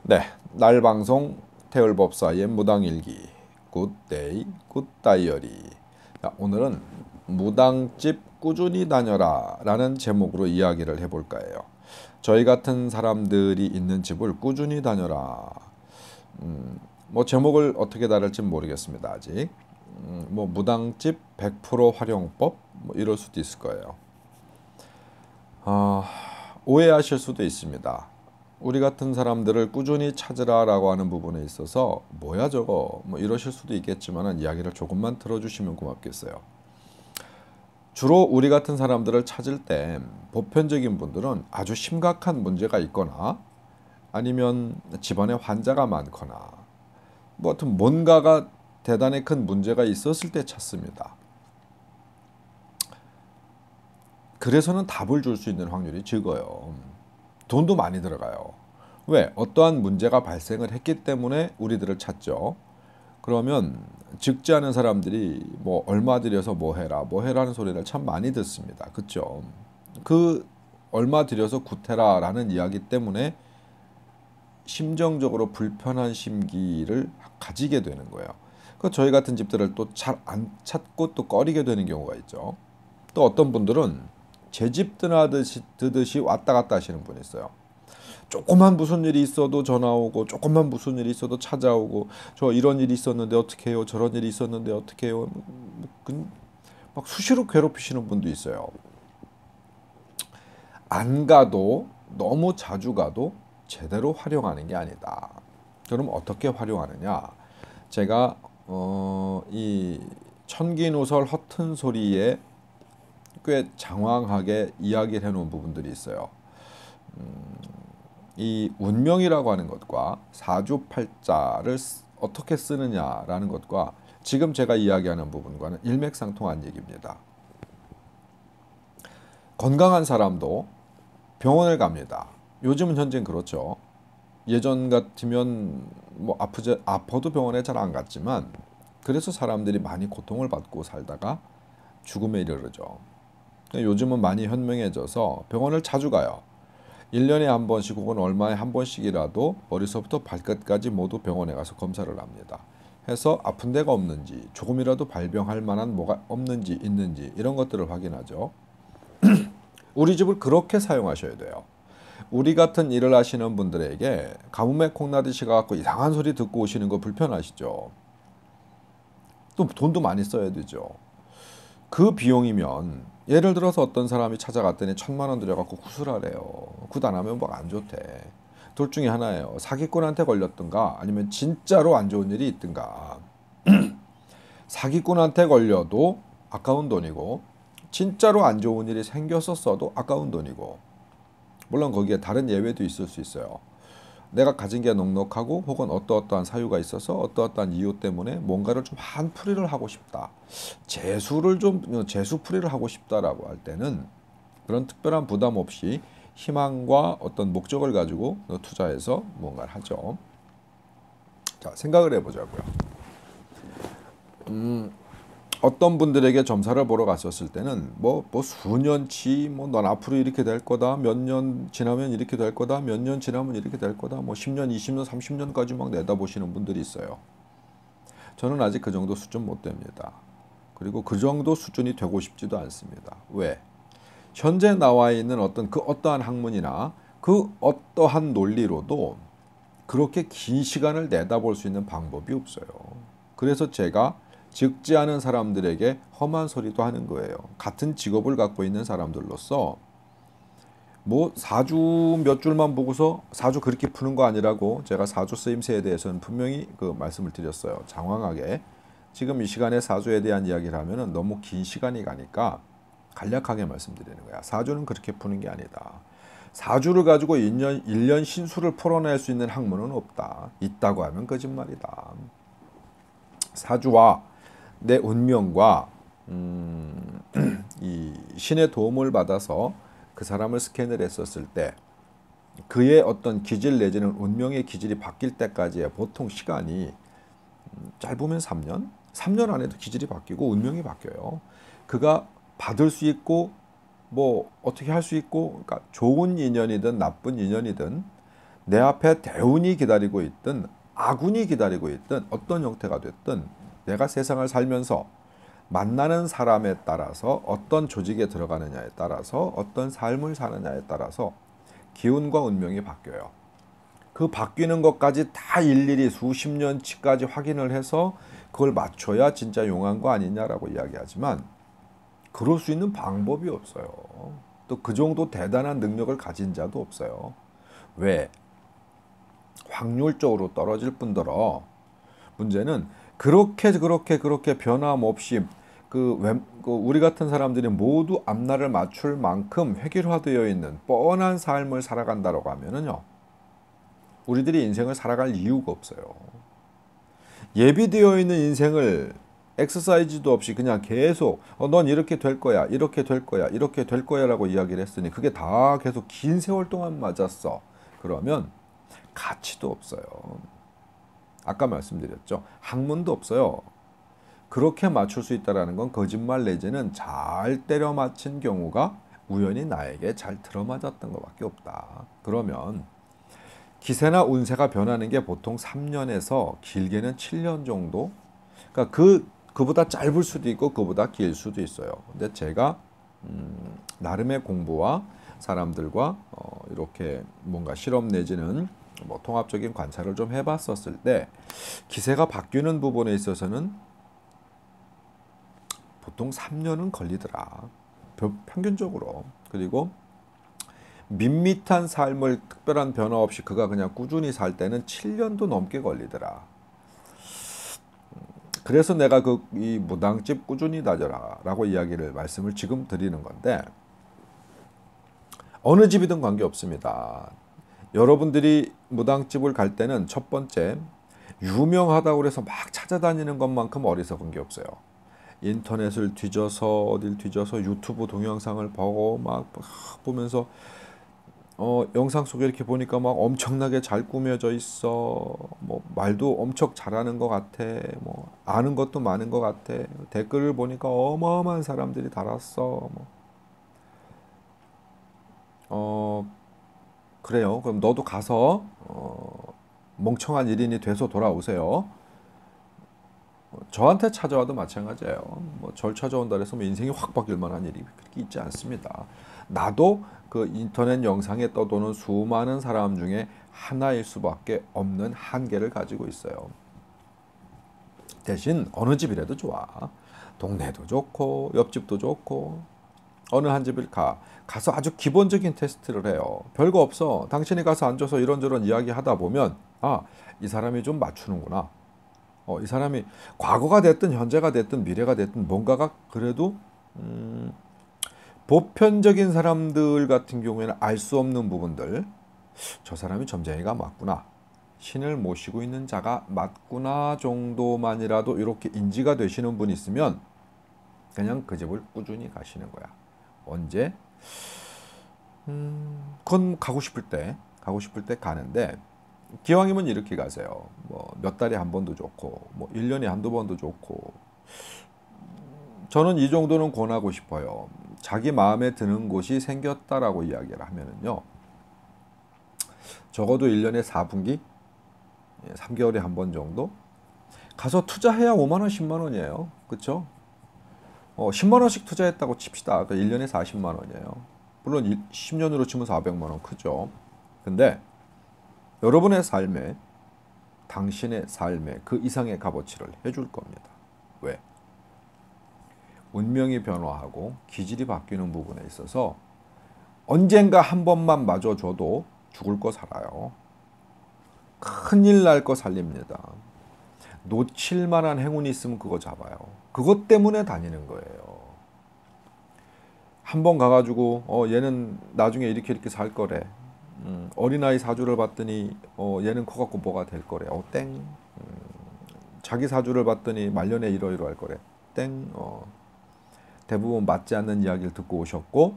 네, 날 방송 태울법사의 무당일기 굿데이 굿다이어리. 자, 오늘은 무당집 꾸준히 다녀라 라는 제목으로 이야기를 해볼까 해요. 저희 같은 사람들이 있는 집을 꾸준히 다녀라. 뭐 제목을 어떻게 다룰지 모르겠습니다. 아직. 뭐 무당집 100% 활용법 뭐 이럴 수도 있을 거예요. 아, 오해하실 수도 있습니다. 우리 같은 사람들을 꾸준히 찾으라라고 하는 부분에 있어서 뭐야 저거 뭐 이러실 수도 있겠지만 이야기를 조금만 들어주시면 고맙겠어요. 주로 우리 같은 사람들을 찾을 때 보편적인 분들은 아주 심각한 문제가 있거나 아니면 집안에 환자가 많거나 뭐 하여튼 뭔가가 대단히 큰 문제가 있었을 때 찾습니다. 그래서는 답을 줄 수 있는 확률이 적어요. 돈도 많이 들어가요. 왜? 어떠한 문제가 발생을 했기 때문에 우리들을 찾죠. 그러면 적지 않은 사람들이 뭐 얼마 들여서 뭐 해라 하는 소리를 참 많이 듣습니다. 그쵸? 그 얼마 들여서 구태라라는 이야기 때문에 심정적으로 불편한 심기를 가지게 되는 거예요. 그 저희 같은 집들을 또 잘 안 찾고 또 꺼리게 되는 경우가 있죠. 또 어떤 분들은 제 집 드듯이 왔다 갔다 하시는 분이 있어요. 조금만 무슨 일이 있어도 전화 오고 조금만 무슨 일이 있어도 찾아오고 저 이런 일이 있었는데 어떻게 해요? 저런 일이 있었는데 어떻게 해요? 막 수시로 괴롭히시는 분도 있어요. 안 가도 너무 자주 가도 제대로 활용하는 게 아니다. 그럼 어떻게 활용하느냐? 제가 이 천기누설 허튼 소리에 꽤 장황하게 이야기를 해놓은 부분들이 있어요. 이 운명이라고 하는 것과 사주팔자를 어떻게 쓰느냐라는 것과 지금 제가 이야기하는 부분과는 일맥상통한 얘기입니다. 건강한 사람도 병원을 갑니다. 요즘은 현재는 그렇죠. 예전 같으면 뭐 아파도 병원에 잘 안 갔지만 그래서 사람들이 많이 고통을 받고 살다가 죽음에 이르르죠. 요즘은 많이 현명해져서 병원을 자주 가요. 1년에 한 번씩 혹은 얼마에 한 번씩이라도 머리서부터 발끝까지 모두 병원에 가서 검사를 합니다. 해서 아픈 데가 없는지 조금이라도 발병할 만한 뭐가 없는지 있는지 이런 것들을 확인하죠. 우리 집을 그렇게 사용하셔야 돼요. 우리 같은 일을 하시는 분들에게 가뭄에 콩나듯이 가갖고 이상한 소리 듣고 오시는 거 불편하시죠. 또 돈도 많이 써야 되죠. 그 비용이면 예를 들어서 어떤 사람이 찾아갔더니 1,000만 원 들여갖고 구술하래요. 굿 안 하면 뭐 안 좋대. 둘 중에 하나예요. 사기꾼한테 걸렸든가 아니면 진짜로 안 좋은 일이 있든가. 사기꾼한테 걸려도 아까운 돈이고 진짜로 안 좋은 일이 생겼었어도 아까운 돈이고 물론 거기에 다른 예외도 있을 수 있어요. 내가 가진 게 넉넉하고 혹은 어떠어떠한 사유가 있어서 어떠어떠한 이유 때문에 뭔가를 좀 한풀이를 하고 싶다. 재수풀이를 하고 싶다라고 할 때는 그런 특별한 부담 없이 희망과 어떤 목적을 가지고 투자해서 뭔가를 하죠. 자, 생각을 해보자고요. 어떤 분들에게 점사를 보러 갔었을 때는 뭐 수년치 뭐 넌 앞으로 이렇게 될 거다 몇 년 지나면 이렇게 될 거다 몇 년 지나면 이렇게 될 거다 뭐 10년 20년 30년까지 막 내다보시는 분들이 있어요. 저는 아직 그 정도 수준 못 됩니다. 그리고 그 정도 수준이 되고 싶지도 않습니다. 왜? 현재 나와 있는 어떠한 학문이나 그 어떠한 논리로도 그렇게 긴 시간을 내다볼 수 있는 방법이 없어요. 그래서 제가 적지 않은 사람들에게 험한 소리도 하는 거예요. 같은 직업을 갖고 있는 사람들로서 뭐 사주 몇 줄만 보고서 사주 그렇게 푸는 거 아니라고 제가 사주 쓰임새에 대해서는 분명히 그 말씀을 드렸어요. 장황하게. 지금 이 시간에 사주에 대한 이야기를 하면은 너무 긴 시간이 가니까 간략하게 말씀드리는 거야. 사주는 그렇게 푸는 게 아니다. 사주를 가지고 1년 신수를 풀어낼 수 있는 학문은 없다. 있다고 하면 거짓말이다. 사주와 내 운명과 이 신의 도움을 받아서 그 사람을 스캔을 했었을 때 그의 어떤 기질 내지는 운명의 기질이 바뀔 때까지의 보통 시간이 짧으면 3년? 3년 안에도 기질이 바뀌고 운명이 바뀌어요. 그가 받을 수 있고 뭐 어떻게 할 수 있고 그러니까 좋은 인연이든 나쁜 인연이든 내 앞에 대운이 기다리고 있든 아군이 기다리고 있든 어떤 형태가 됐든 내가 세상을 살면서 만나는 사람에 따라서 어떤 조직에 들어가느냐에 따라서 어떤 삶을 사느냐에 따라서 기운과 운명이 바뀌어요. 그 바뀌는 것까지 다 일일이 수십 년치까지 확인을 해서 그걸 맞춰야 진짜 용한 거 아니냐라고 이야기하지만 그럴 수 있는 방법이 없어요. 또 그 정도 대단한 능력을 가진 자도 없어요. 왜? 확률적으로 떨어질 뿐더러 문제는 그렇게 변함없이 우리 같은 사람들이 모두 앞날을 맞출 만큼 획일화되어 있는 뻔한 삶을 살아간다고 하면은요, 우리들이 인생을 살아갈 이유가 없어요. 예비되어 있는 인생을 엑서사이즈도 없이 그냥 계속 넌 이렇게 될 거야, 이렇게 될 거야, 이렇게 될 거야라고 이야기를 했으니 그게 다 계속 긴 세월 동안 맞았어. 그러면 가치도 없어요. 아까 말씀드렸죠. 학문도 없어요. 그렇게 맞출 수 있다는 건 거짓말 내지는 잘 때려 맞힌 경우가 우연히 나에게 잘 들어맞았던 것밖에 없다. 그러면 기세나 운세가 변하는 게 보통 3년에서 길게는 7년 정도? 그러니까 그보다 짧을 수도 있고 그보다 길 수도 있어요. 근데 제가 나름의 공부와 사람들과 이렇게 뭔가 실험 내지는 뭐 통합적인 관찰을 좀 해봤었을 때 기세가 바뀌는 부분에 있어서는 보통 3년은 걸리더라. 평균적으로. 그리고 밋밋한 삶을 특별한 변화 없이 그가 그냥 꾸준히 살 때는 7년도 넘게 걸리더라. 그래서 내가 이 무당집 꾸준히 다져라 라고 말씀을 지금 드리는 건데, 어느 집이든 관계없습니다. 여러분들이 무당집을 갈 때는 첫 번째, 유명하다고 해서 막 찾아다니는 것만큼 어리석은 게 없어요. 인터넷을 뒤져서 어딜 뒤져서 유튜브 동영상을 보고 막 보면서 영상 속에 이렇게 보니까 막 엄청나게 잘 꾸며져 있어. 뭐 말도 엄청 잘하는 것 같아. 뭐 아는 것도 많은 것 같아. 댓글을 보니까 어마어마한 사람들이 달았어. 그래요. 그럼 너도 가서 멍청한 일인이 돼서 돌아오세요. 저한테 찾아와도 마찬가지예요. 뭐 절 찾아온다 해서 뭐 인생이 확 바뀔 만한 일이 그렇게 있지 않습니다. 나도 그 인터넷 영상에 떠도는 수많은 사람 중에 하나일 수밖에 없는 한계를 가지고 있어요. 대신 어느 집이라도 좋아. 동네도 좋고 옆집도 좋고 어느 한 집을 가서 아주 기본적인 테스트를 해요. 별거 없어. 당신이 가서 앉아서 이런저런 이야기 하다 보면 이 사람이 좀 맞추는구나. 이 사람이 과거가 됐든 현재가 됐든 미래가 됐든 뭔가가 그래도 보편적인 사람들 같은 경우에는 알 수 없는 부분들, 저 사람이 점쟁이가 맞구나, 신을 모시고 있는 자가 맞구나 정도만이라도 이렇게 인지가 되시는 분이 있으면 그냥 그 집을 꾸준히 가시는 거야. 언제? 그건 가고 싶을 때 가는데, 기왕이면 이렇게 가세요. 뭐 몇 달에 한 번도 좋고 뭐 1년에 한두 번도 좋고, 저는 이 정도는 권하고 싶어요. 자기 마음에 드는 곳이 생겼다라고 이야기를 하면은요, 적어도 1년에 4분기 3개월에 한 번 정도 가서 투자해야 5만 원 10만 원이에요. 그렇죠? 10만 원씩 투자했다고 칩시다. 그 1년에 40만 원이에요. 물론 10년으로 치면 400만 원 크죠. 근데 여러분의 삶에, 당신의 삶에 그 이상의 값어치를 해줄 겁니다. 왜? 운명이 변화하고 기질이 바뀌는 부분에 있어서 언젠가 한 번만 맞아줘도 죽을 거 살아요. 큰일 날 거 살립니다. 놓칠 만한 행운이 있으면 그거 잡아요. 그것 때문에 다니는 거예요. 한 번 가가지고 얘는 나중에 이렇게 살 거래. 어린아이 사주를 봤더니 얘는 커갖고 뭐가 될 거래. 땡. 자기 사주를 봤더니 말년에 이러이러할 거래. 땡. 대부분 맞지 않는 이야기를 듣고 오셨고,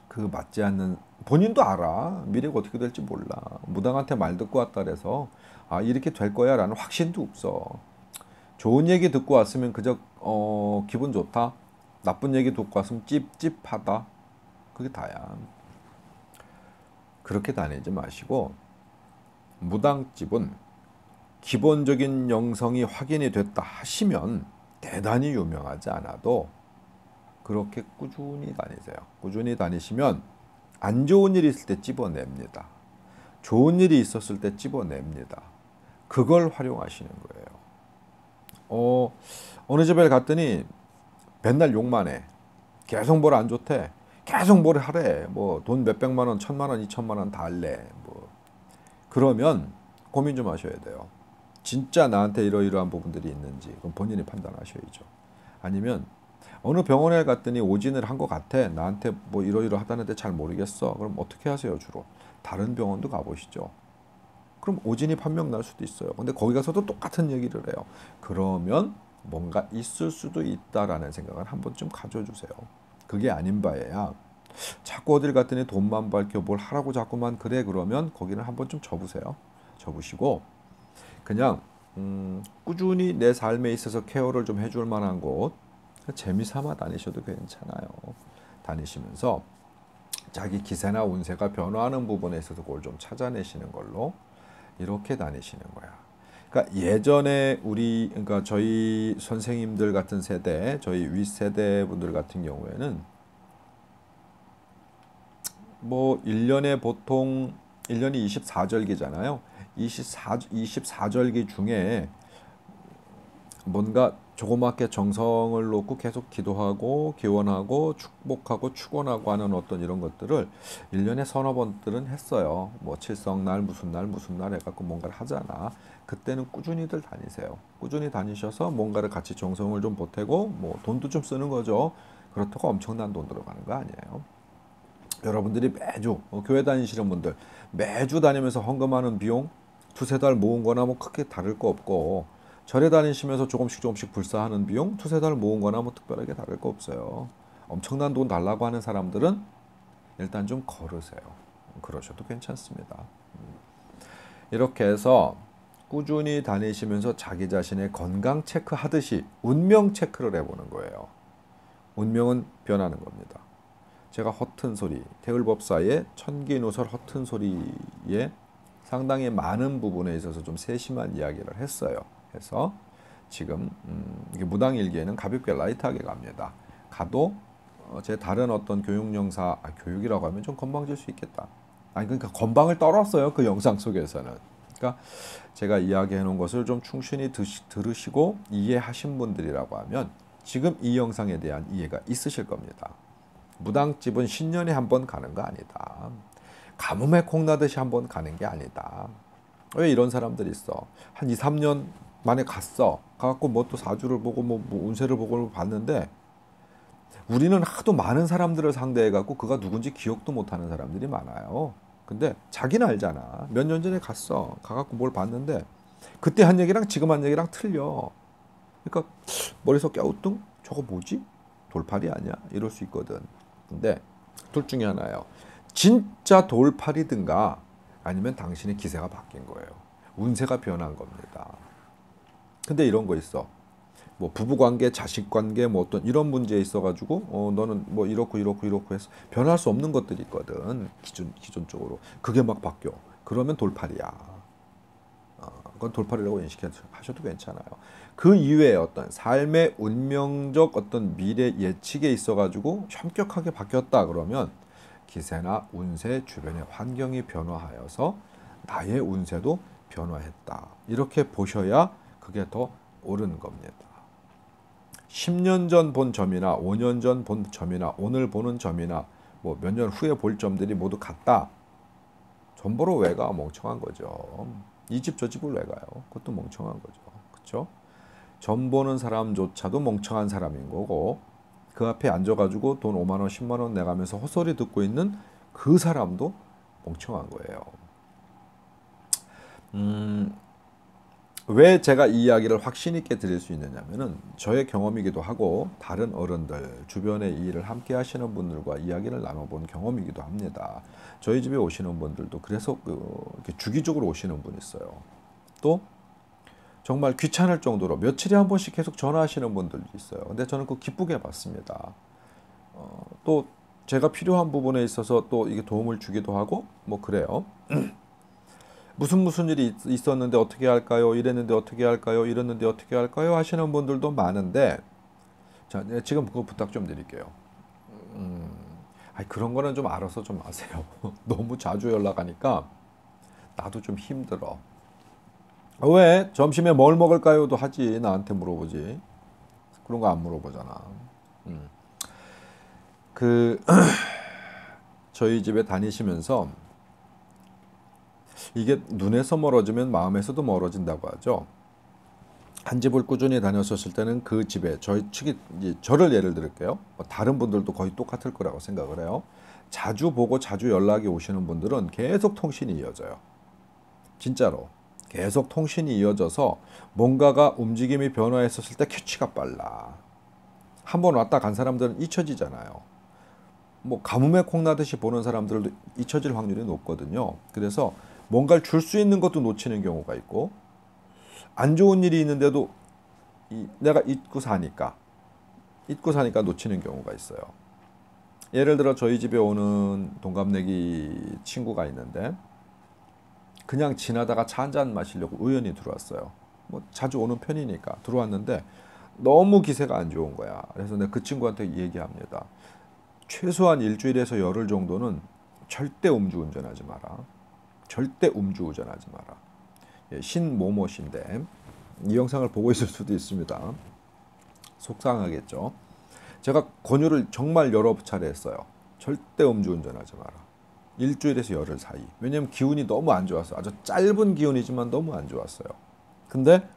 그 맞지 않는, 본인도 알아. 미래가 어떻게 될지 몰라. 무당한테 말 듣고 왔다 그래서 이렇게 될 거야 라는 확신도 없어. 좋은 얘기 듣고 왔으면 그저 기분 좋다. 나쁜 얘기 듣고 왔으면 찝찝하다. 그게 다야. 그렇게 다니지 마시고 무당집은 기본적인 영성이 확인이 됐다 하시면 대단히 유명하지 않아도 그렇게 꾸준히 다니세요. 꾸준히 다니시면 안 좋은 일이 있을 때 찝어냅니다. 좋은 일이 있었을 때 찝어냅니다. 그걸 활용하시는 거예요. 어느 집에 갔더니 맨날 욕만 해. 계속 뭘 안 좋대. 계속 뭘 하래. 뭐 돈 몇백만 원, 1,000만 원, 2,000만 원 다 할래. 뭐 그러면 고민 좀 하셔야 돼요. 진짜 나한테 이러이러한 부분들이 있는지 그럼 본인이 판단하셔야죠. 아니면 어느 병원에 갔더니 오진을 한 것 같아. 나한테 뭐 이러이러하다는데 잘 모르겠어. 그럼 어떻게 하세요 주로? 다른 병원도 가보시죠. 그럼 오진이 판명 날 수도 있어요. 근데 거기 가서도 똑같은 얘기를 해요. 그러면 뭔가 있을 수도 있다라는 생각을 한 번쯤 가져주세요. 그게 아닌 바에야 자꾸 어딜 갔더니 돈만 밝혀 뭘 하라고 자꾸만 그래 그러면 거기는 한 번쯤 접으세요. 접으시고 그냥 꾸준히 내 삶에 있어서 케어를 좀 해줄 만한 곳 재미삼아 다니셔도 괜찮아요. 다니시면서 자기 기세나 운세가 변화하는 부분에 있어서 그걸 좀 찾아내시는 걸로 이렇게 다니시는 거야. 그러니까 예전에 그러니까 저희 선생님들 같은 세대, 저희 윗세대 분들 같은 경우에는 뭐 1년에 보통 1년이 24절기잖아요. 24절기 중에 뭔가 조그맣게 정성을 놓고 계속 기도하고 기원하고 축복하고 축원하고 하는 어떤 이런 것들을 1년에 서너 번들은 했어요. 뭐 칠성날 무슨 날 해갖고 뭔가를 하잖아. 그때는 꾸준히들 다니세요. 꾸준히 다니셔서 뭔가를 같이 정성을 좀 보태고 뭐 돈도 좀 쓰는 거죠. 그렇다고 엄청난 돈 들어가는 거 아니에요. 여러분들이 매주 교회 다니시는 분들 매주 다니면서 헌금하는 비용 두세 달 모은 거나 뭐 크게 다를 거 없고 절에 다니시면서 조금씩 불사하는 비용 두세 달 모은 거나 뭐 특별하게 다를 거 없어요. 엄청난 돈 달라고 하는 사람들은 일단 좀 걸으세요. 그러셔도 괜찮습니다. 이렇게 해서 꾸준히 다니시면서 자기 자신의 건강 체크하듯이 운명 체크를 해보는 거예요. 운명은 변하는 겁니다. 제가 허튼 소리, 태을법사의 천기누설 허튼 소리에 상당히 많은 부분에 있어서 좀 세심한 이야기를 했어요. 해서 지금 이게 무당일기에는 가볍게 라이트하게 갑니다. 가도 제 다른 어떤 교육 영상, 교육이라고 하면 좀 건방질 수 있겠다. 아니 그러니까 건방을 떨었어요. 그 영상 속에서는. 그러니까 제가 이야기해 놓은 것을 좀 충실히 들으시고 이해하신 분들이라고 하면 지금 이 영상에 대한 이해가 있으실 겁니다. 무당집은 신년에 한 번 가는 거 아니다. 가뭄에 콩나듯이 한 번 가는 게 아니다. 왜 이런 사람들이 있어? 한 2, 3년 만에 갔어. 가갖고 뭐 또 사주를 보고 뭐 운세를 보고 봤는데 우리는 하도 많은 사람들을 상대해갖고 그가 누군지 기억도 못하는 사람들이 많아요. 근데 자기는 알잖아. 몇 년 전에 갔어. 가갖고 뭘 봤는데 그때 한 얘기랑 지금 한 얘기랑 틀려. 그러니까 머리에서 갸우뚱? 저거 뭐지? 돌팔이 아니야? 이럴 수 있거든. 근데 둘 중에 하나예요. 진짜 돌팔이든가 아니면 당신의 기세가 바뀐 거예요. 운세가 변한 겁니다. 근데 이런 거 있어. 뭐 부부관계, 자식관계, 뭐 어떤 이런 문제에 있어가지고 너는 뭐 이렇고 해서 변할 수 없는 것들이 있거든. 기존적으로 그게 막 바뀌어. 그러면 돌팔이야. 그건 돌팔이라고 인식하셔도 괜찮아요. 그 이외에 어떤 삶의 운명적 어떤 미래 예측에 있어가지고 현격하게 바뀌었다 그러면 기세나 운세 주변의 환경이 변화하여서 나의 운세도 변화했다. 이렇게 보셔야 그게 더 옳은 겁니다. 10년 전 본 점이나 5년 전 본 점이나 오늘 보는 점이나 뭐 몇 년 후에 볼 점들이 모두 같다. 점 보러 왜 가? 멍청한 거죠. 이 집 저 집을 왜 가요? 그것도 멍청한 거죠. 그렇죠? 점 보는 사람조차도 멍청한 사람인 거고 그 앞에 앉아가지고 돈 5만 원, 10만 원 내가면서 헛소리 듣고 있는 그 사람도 멍청한 거예요. 왜 제가 이 이야기를 확신 있게 드릴 수 있느냐면은 저의 경험이기도 하고 다른 어른들 주변에 이 일을 함께 하시는 분들과 이야기를 나눠본 경험이기도 합니다. 저희 집에 오시는 분들도 그래서 이렇게 주기적으로 오시는 분 있어요. 또 정말 귀찮을 정도로 며칠에 한 번씩 계속 전화하시는 분들도 있어요. 근데 저는 그거 기쁘게 봤습니다. 또 제가 필요한 부분에 있어서 또 이게 도움을 주기도 하고 뭐 그래요. 무슨 일이 있었는데 어떻게 할까요? 이랬는데 어떻게 할까요? 이랬는데 어떻게 할까요? 하시는 분들도 많은데 자, 지금 그거 부탁 좀 드릴게요. 그런 거는 좀 알아서 좀 아세요. 너무 자주 연락하니까 나도 좀 힘들어. 왜? 점심에 뭘 먹을까요?도 하지. 나한테 물어보지. 그런 거 안 물어보잖아. 음. 그 저희 집에 다니시면서 이게 눈에서 멀어지면 마음에서도 멀어진다고 하죠. 한 집을 꾸준히 다녔었을 때는 그 집에 저를 예를 들을게요. 다른 분들도 거의 똑같을 거라고 생각을 해요. 자주 보고 자주 연락이 오시는 분들은 계속 통신이 이어져요. 진짜로 계속 통신이 이어져서 뭔가가 움직임이 변화했었을 때 캐치가 빨라. 한번 왔다 간 사람들은 잊혀지잖아요. 뭐 가뭄에 콩나듯이 보는 사람들도 잊혀질 확률이 높거든요. 그래서 뭔가를 줄 수 있는 것도 놓치는 경우가 있고, 안 좋은 일이 있는데도 내가 잊고 사니까 놓치는 경우가 있어요. 예를 들어 저희 집에 오는 동갑내기 친구가 있는데 그냥 지나다가 차 한잔 마시려고 우연히 들어왔어요. 뭐 자주 오는 편이니까 들어왔는데 너무 기세가 안 좋은 거야. 그래서 내가 그 친구한테 얘기합니다. 최소한 일주일에서 열흘 정도는 절대 음주운전하지 마라. 절대 음주운전하지 마라. 신모모 씨인데 이 영상을 보고 있을 수도 있습니다. 속상하겠죠. 제가 권유를 정말 여러 차례 했어요. 절대 음주운전하지 마라. 일주일에서 열흘 사이. 왜냐면 기운이 너무 안 좋았어요. 아주 짧은 기운이지만 너무 안 좋았어요. 근데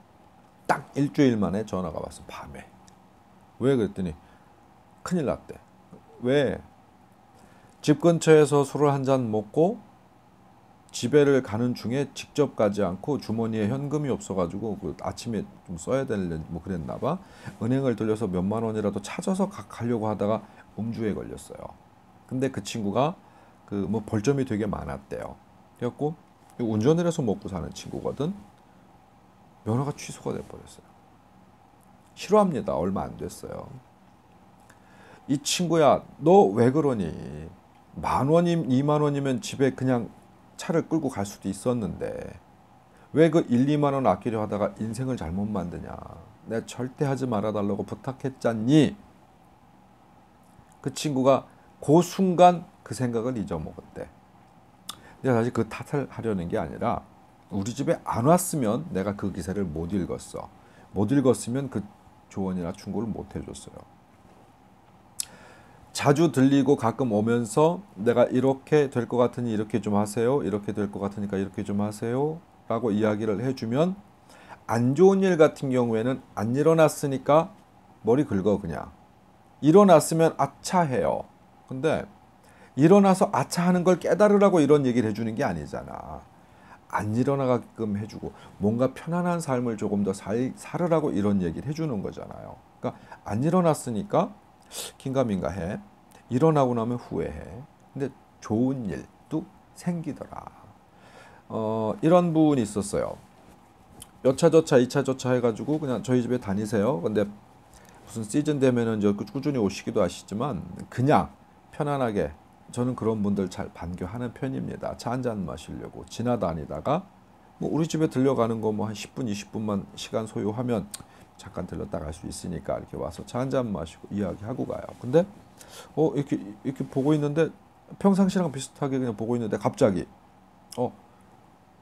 딱 일주일 만에 전화가 왔어. 밤에. 왜 그랬더니 큰일 났대. 왜? 집 근처에서 술을 한 잔 먹고 집에를 가는 중에 직접 가지 않고 주머니에 현금이 없어가지고 그 아침에 좀 써야 될 뭐 그랬나 봐. 은행을 들려서 몇만 원이라도 찾아서 가려고 하다가 음주에 걸렸어요. 근데 그 친구가 그 뭐 벌점이 되게 많았대요. 그래갖고 운전을 해서 먹고 사는 친구거든. 면허가 취소가 돼버렸어요. 싫어합니다. 얼마 안 됐어요. 이 친구야, 너 왜 그러니? 10,000원이면 20,000원이면 집에 그냥 차를 끌고 갈 수도 있었는데 왜 그 1, 2만 원 아끼려 하다가 인생을 잘못 만드냐. 내가 절대 하지 말아달라고 부탁했잖니. 그 친구가 그 순간 그 생각을 잊어먹었대. 내가 사실 그 탓을 하려는 게 아니라 우리 집에 안 왔으면 내가 그 기사를 못 읽었어. 못 읽었으면 그 조언이나 충고를 못 해줬어요. 자주 들리고 가끔 오면서 내가 이렇게 될 것 같으니 이렇게 좀 하세요. 이렇게 될 것 같으니까 이렇게 좀 하세요. 라고 이야기를 해주면 안 좋은 일 같은 경우에는 안 일어났으니까 머리 긁어 그냥. 일어났으면 아차 해요. 근데 일어나서 아차 하는 걸 깨달으라고 이런 얘기를 해주는 게 아니잖아. 안 일어나게끔 해주고 뭔가 편안한 삶을 조금 더 살으라고 이런 얘기를 해주는 거잖아요. 그러니까 안 일어났으니까 긴가민가 해. 일어나고 나면 후회해. 근데 좋은 일도 생기더라. 이런 분이 있었어요. 여차 저차 2차 저차 해가지고 그냥 저희 집에 다니세요. 근데 무슨 시즌 되면은 이제 꾸준히 오시기도 하시지만 그냥 편안하게 저는 그런 분들 잘 반겨하는 편입니다. 차 한잔 마시려고 지나다니다가 뭐 우리 집에 들려가는 거 뭐 한 10분 20분만 시간 소요하면 잠깐 들렀다 갈 수 있으니까 이렇게 와서 차 한잔 마시고 이야기하고 가요. 근데 이렇게 보고 있는데 평상시랑 비슷하게 그냥 보고 있는데 갑자기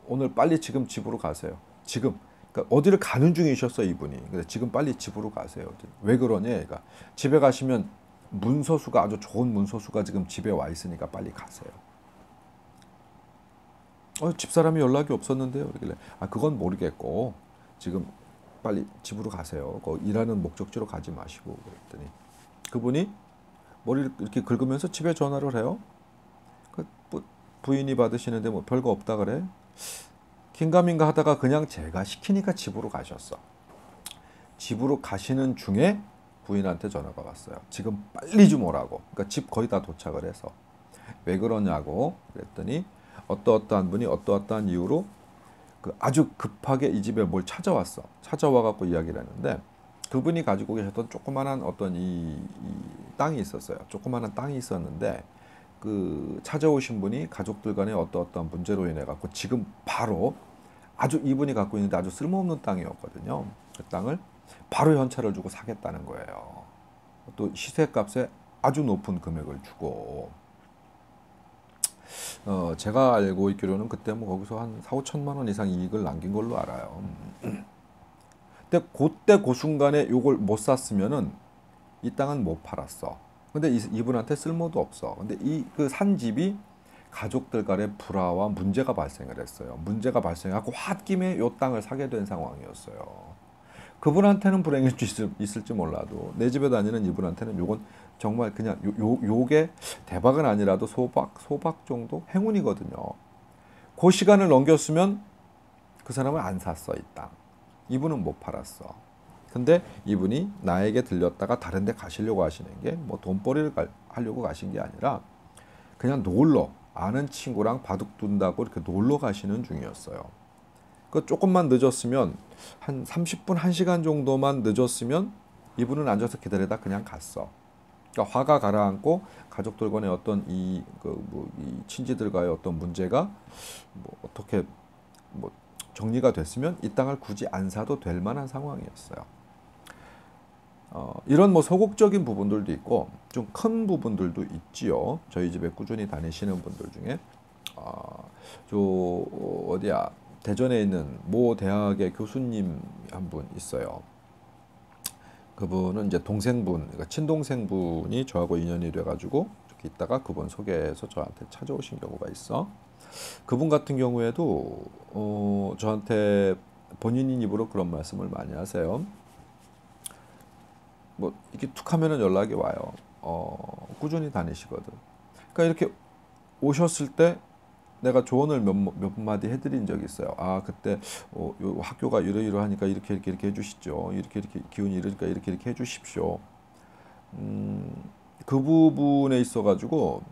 오늘 빨리 지금 집으로 가세요. 지금. 그러니까 어디를 가는 중이셨어 이분이. 근데 지금 빨리 집으로 가세요. 왜 그러냐? 그러니까 집에 가시면 문서수가 아주 좋은 문서수가 지금 집에 와 있으니까 빨리 가세요. 집사람이 연락이 없었는데요. 그러길래 그건 모르겠고 지금 빨리 집으로 가세요. 일하는 목적지로 가지 마시고 그랬더니 그분이 머리를 이렇게 긁으면서 집에 전화를 해요. 부인이 받으시는데 뭐 별거 없다 그래. 긴가민가 하다가 그냥 제가 시키니까 집으로 가셨어. 집으로 가시는 중에 부인한테 전화가 왔어요. 지금 빨리 좀 오라고. 그러니까 집 거의 다 도착을 해서. 왜 그러냐고 그랬더니 어떠어떠한 분이 어떠어떠한 이유로 아주 급하게 이 집에 뭘 찾아왔어. 찾아와갖고 이야기를 했는데 그분이 가지고 계셨던 조그만한 어떤 이 땅이 있었어요. 조그만한 땅이 있었는데 그 찾아오신 분이 가족들 간에 어떠어떠한 문제로 인해 갖고 지금 바로 아주 이분이 갖고 있는데 아주 쓸모없는 땅이었거든요. 그 땅을 바로 현찰을 주고 사겠다는 거예요. 또 시세값에 아주 높은 금액을 주고 제가 알고 있기로는 그때 뭐 거기서 한 4, 5천만 원 이상 이익을 남긴 걸로 알아요. 근데 그때 그 순간에 요걸 못 샀으면은 이 땅은 못 팔았어. 근데 이분한테 쓸모도 없어. 근데 이 그 산 집이 가족들 간의 불화와 문제가 발생을 했어요. 문제가 발생하고 홧김에 요 땅을 사게 된 상황이었어요. 그분한테는 불행일 수 있을지 몰라도 내 집에 다니는 이분한테는 요건 정말 그냥 요게 대박은 아니라도 소박 정도 행운이거든요. 그 시간을 넘겼으면 그 사람은 안 샀어, 이 땅. 이분은 못 팔았어. 근데 이분이 나에게 들렸다가 다른 데 가시려고 하시는 게 뭐 돈벌이를 하려고 가신 게 아니라 그냥 놀러, 아는 친구랑 바둑 둔다고 이렇게 놀러 가시는 중이었어요. 그 조금만 늦었으면 한 30분, 1시간 정도만 늦었으면 이분은 앉아서 기다리다 그냥 갔어. 그러니까 화가 가라앉고 가족들 간의 어떤 이 친지들과의 어떤 문제가 뭐 어떻게 뭐 정리가 됐으면 이 땅을 굳이 안 사도 될 만한 상황이었어요. 이런 뭐 소극적인 부분들도 있고 좀 큰 부분들도 있지요. 저희 집에 꾸준히 다니시는 분들 중에 저 어디야 대전에 있는 모 대학의 교수님 한 분 있어요. 그분은 이제 동생분, 그러니까 친동생분이 저하고 인연이 돼가지고 이렇게 있다가 그분 소개해서 저한테 찾아오신 경우가 있어. 그분 같은 경우에도 저한테 본인인 입으로 그런 말씀을 많이 하세요. 뭐 이렇게 툭 하면은 연락이 와요. 꾸준히 다니시거든. 그러니까 이렇게 오셨을 때 내가 조언을 몇 마디 해드린 적이 있어요. 아 그때 요 학교가 이러이러하니까 이렇게 해주시죠. 이렇게 기운이 이러니까 이렇게 해주십시오. 그 부분에 있어가지고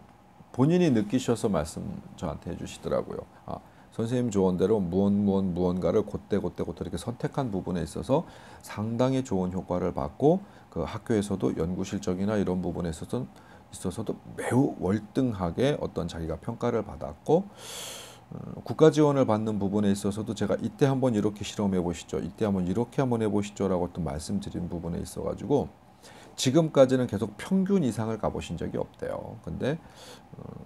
본인이 느끼셔서 말씀 저한테 해주시더라고요. 아 선생님 조언대로 무언가를 그때 이렇게 선택한 부분에 있어서 상당히 좋은 효과를 받고 그 학교에서도 연구 실적이나 이런 부분에 있어서도 매우 월등하게 어떤 자기가 평가를 받았고 국가 지원을 받는 부분에 있어서도 제가 이때 한번 이렇게 실험해 보시죠. 이때 한번 이렇게 한번 해보시죠 라고 또 말씀드린 부분에 있어가지고 지금까지는 계속 평균 이상을 가보신 적이 없대요. 근데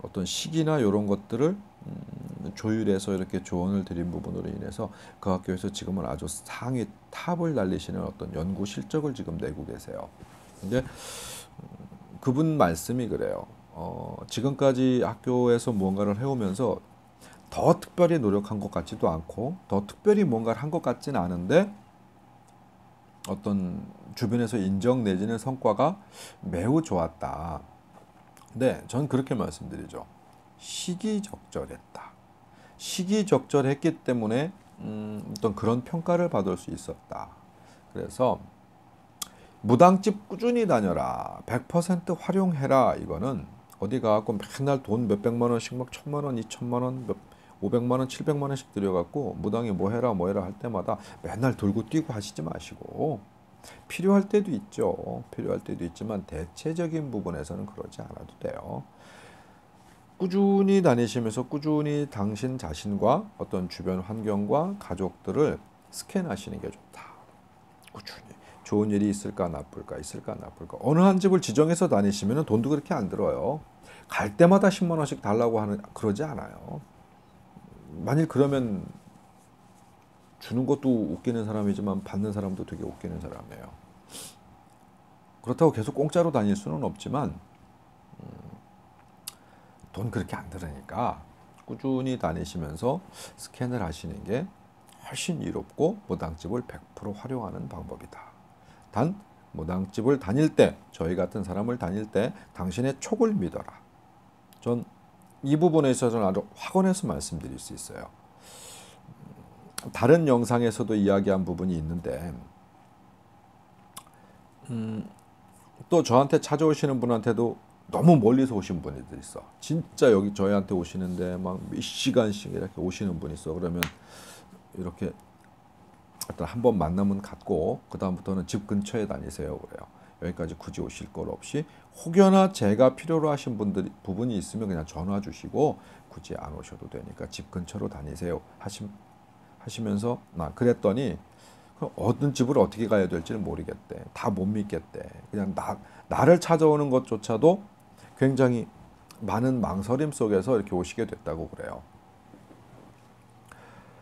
어떤 시기나 이런 것들을 조율해서 이렇게 조언을 드린 부분으로 인해서 그 학교에서 지금은 아주 상위 탑을 날리시는 어떤 연구 실적을 지금 내고 계세요. 근데 그분 말씀이 그래요. 지금까지 학교에서 무언가를 해오면서 더 특별히 노력한 것 같지도 않고 더 특별히 뭔가를 한 것 같지는 않은데 어떤 주변에서 인정 내지는 성과가 매우 좋았다. 근데 전 그렇게 말씀드리죠. 시기적절했다. 시기적절했기 때문에 어떤 그런 평가를 받을 수 있었다. 그래서 무당집 꾸준히 다녀라. 100% 활용해라. 이거는 어디 가고 맨날 돈 몇백만 원씩 막 1,000만 원, 2,000만 원, 500만 원, 700만 원씩 들여갖고 무당이 뭐 해라 할 때마다 맨날 들고 뛰고 하시지 마시고 필요할 때도 있죠. 필요할 때도 있지만 대체적인 부분에서는 그러지 않아도 돼요. 꾸준히 다니시면서 꾸준히 당신 자신과 어떤 주변 환경과 가족들을 스캔하시는 게 좋다. 꾸준히. 좋은 일이 있을까 나쁠까 어느 한 집을 지정해서 다니시면 돈도 그렇게 안 들어요. 갈 때마다 10만 원씩 달라고 하는 그러지 않아요. 만일 그러면 주는 것도 웃기는 사람이지만 받는 사람도 되게 웃기는 사람이에요. 그렇다고 계속 공짜로 다닐 수는 없지만 돈 그렇게 안 들으니까 꾸준히 다니시면서 스캔을 하시는 게 훨씬 이롭고 무당집을 100% 활용하는 방법이다. 단 무당집을 다닐 때 저희 같은 사람을 다닐 때 당신의 촉을 믿어라. 전 이 부분에 있어서는 아주 확언해서 말씀드릴 수 있어요. 다른 영상에서도 이야기한 부분이 있는데 또 저한테 찾아오시는 분한테도 너무 멀리서 오신 분들 있어. 진짜 여기 저희한테 오시는데 막 몇 시간씩 이렇게 오시는 분이 있어. 그러면 이렇게 일단 한번 만나면 갖고 그 다음부터는 집 근처에 다니세요 그래요. 여기까지 굳이 오실 것 없이 혹여나 제가 필요로 하신 부분이 있으면 그냥 전화 주시고 굳이 안 오셔도 되니까 집 근처로 다니세요 하시면서 그랬더니 어떤 집을 어떻게 가야 될지는 모르겠대. 다 못 믿겠대. 그냥 나를 찾아오는 것조차도 굉장히 많은 망설임 속에서 이렇게 오시게 됐다고 그래요.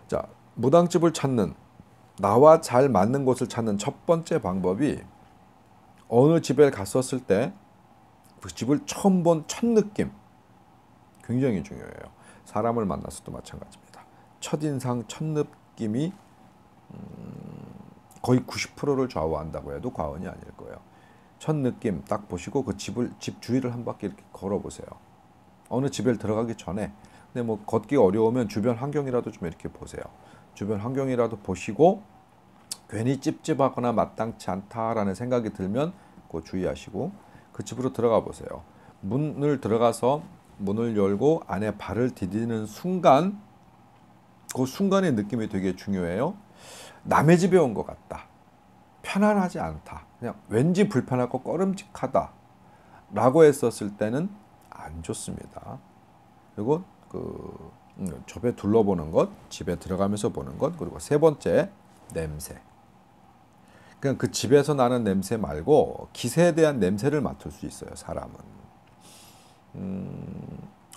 자, 무당집을 찾는, 나와 잘 맞는 곳을 찾는 첫 번째 방법이 어느 집에 갔었을 때 그 집을 처음 본 첫 느낌, 굉장히 중요해요. 사람을 만나서도 마찬가지입니다. 첫인상, 첫 느낌이 거의 90%를 좌우한다고 해도 과언이 아닐 거예요. 첫 느낌 딱 보시고 그 집 주위를 한 바퀴 이렇게 걸어보세요. 어느 집에 들어가기 전에. 근데 뭐 걷기 어려우면 주변 환경이라도 좀 이렇게 보세요. 주변 환경이라도 보시고 괜히 찝찝하거나 마땅치 않다라는 생각이 들면 그거 주의하시고 그 집으로 들어가 보세요. 문을 들어가서 문을 열고 안에 발을 디디는 순간, 그 순간의 느낌이 되게 중요해요. 남의 집에 온 것 같다. 편안하지 않다. 그냥 왠지 불편하고 꺼름직하다. 라고 했었을 때는 안 좋습니다. 그리고 그 집에 둘러보는 것, 집에 들어가면서 보는 것, 그리고 세 번째, 냄새. 그냥 그 집에서 나는 냄새 말고 기세에 대한 냄새를 맡을 수 있어요, 사람은.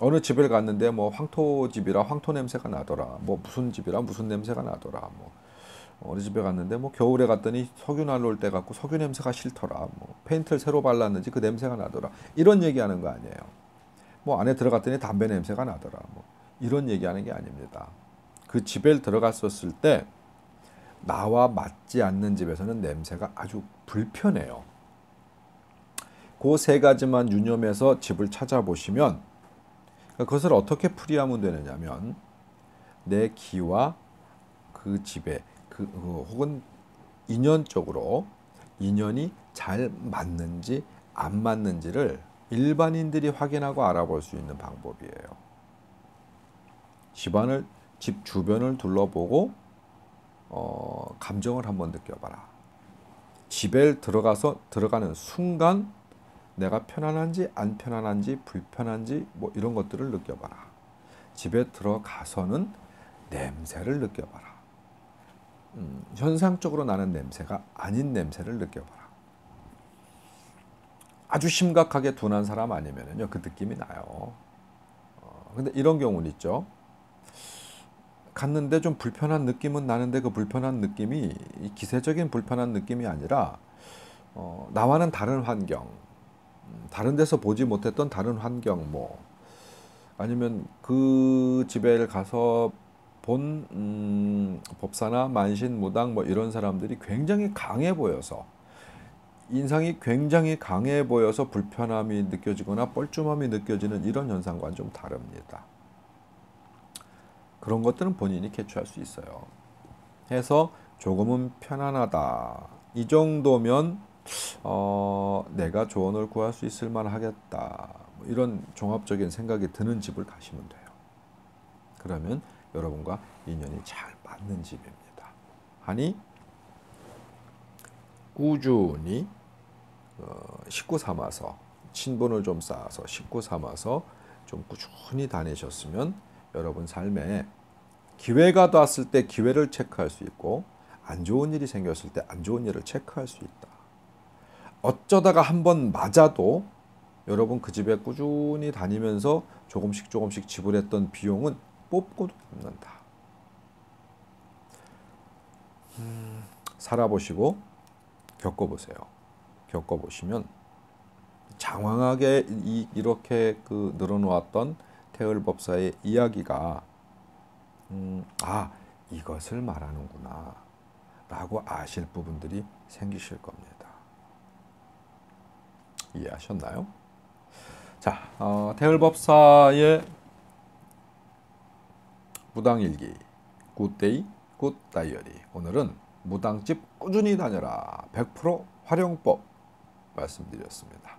어느 집을 갔는데 뭐 황토집이라 황토 냄새가 나더라. 뭐 무슨 집이라 무슨 냄새가 나더라. 뭐 어느 집에 갔는데 뭐 겨울에 갔더니 석유 난로올 때 갖고 석유 냄새가 싫더라. 뭐 페인트를 새로 발랐는지 그 냄새가 나더라. 이런 얘기하는 거 아니에요. 뭐 안에 들어갔더니 담배 냄새가 나더라. 뭐 이런 얘기하는 게 아닙니다. 그 집에 들어갔었을 때 나와 맞지 않는 집에서는 냄새가 아주 불편해요. 그 세 가지만 유념해서 집을 찾아보시면 그것을 어떻게 풀이하면 되느냐면 내 기와 그 집에 혹은 인연적으로 인연이 잘 맞는지 안 맞는지를 일반인들이 확인하고 알아볼 수 있는 방법이에요. 집 주변을 둘러보고 감정을 한번 느껴봐라. 집에 들어가는 순간 내가 편안한지 안 편안한지 불편한지 뭐 이런 것들을 느껴봐라. 집에 들어가서는 냄새를 느껴봐라. 현상적으로 나는 냄새가 아닌 냄새를 느껴봐라. 아주 심각하게 둔한 사람 아니면요 그 느낌이 나요. 근데 이런 경우는 있죠. 갔는데 좀 불편한 느낌은 나는데 그 불편한 느낌이 기세적인 불편한 느낌이 아니라 나와는 다른 환경, 다른 데서 보지 못했던 다른 환경, 뭐 아니면 그 집에 가서 본 법사나 만신, 무당 뭐 이런 사람들이 굉장히 강해 보여서 인상이 굉장히 강해 보여서 불편함이 느껴지거나 뻘쭘함이 느껴지는 이런 현상과는 좀 다릅니다. 그런 것들은 본인이 캐치할 수 있어요. 해서 조금은 편안하다. 이 정도면 내가 조언을 구할 수 있을 만하겠다. 이런 종합적인 생각이 드는 집을 가시면 돼요. 그러면 여러분과 인연이 잘 맞는 집입니다. 하니 꾸준히 식구 삼아서 친분을 좀 쌓아서 식구 삼아서 좀 꾸준히 다니셨으면 여러분 삶에 기회가 왔을 때 기회를 체크할 수 있고 안 좋은 일이 생겼을 때 안 좋은 일을 체크할 수 있다. 어쩌다가 한번 맞아도 여러분 그 집에 꾸준히 다니면서 조금씩 지불했던 비용은 뽑고도 남는다. 살아보시고 겪어보세요. 겪어보시면 장황하게 이렇게 늘어놓았던 태을법사의 이야기가 이것을 말하는구나 라고 아실 부분들이 생기실 겁니다. 이해하셨나요? 자, 태을법사의 무당일기 굿데이 굿다이어리, 오늘은 무당집 꾸준히 다녀라 100% 활용법 말씀드렸습니다.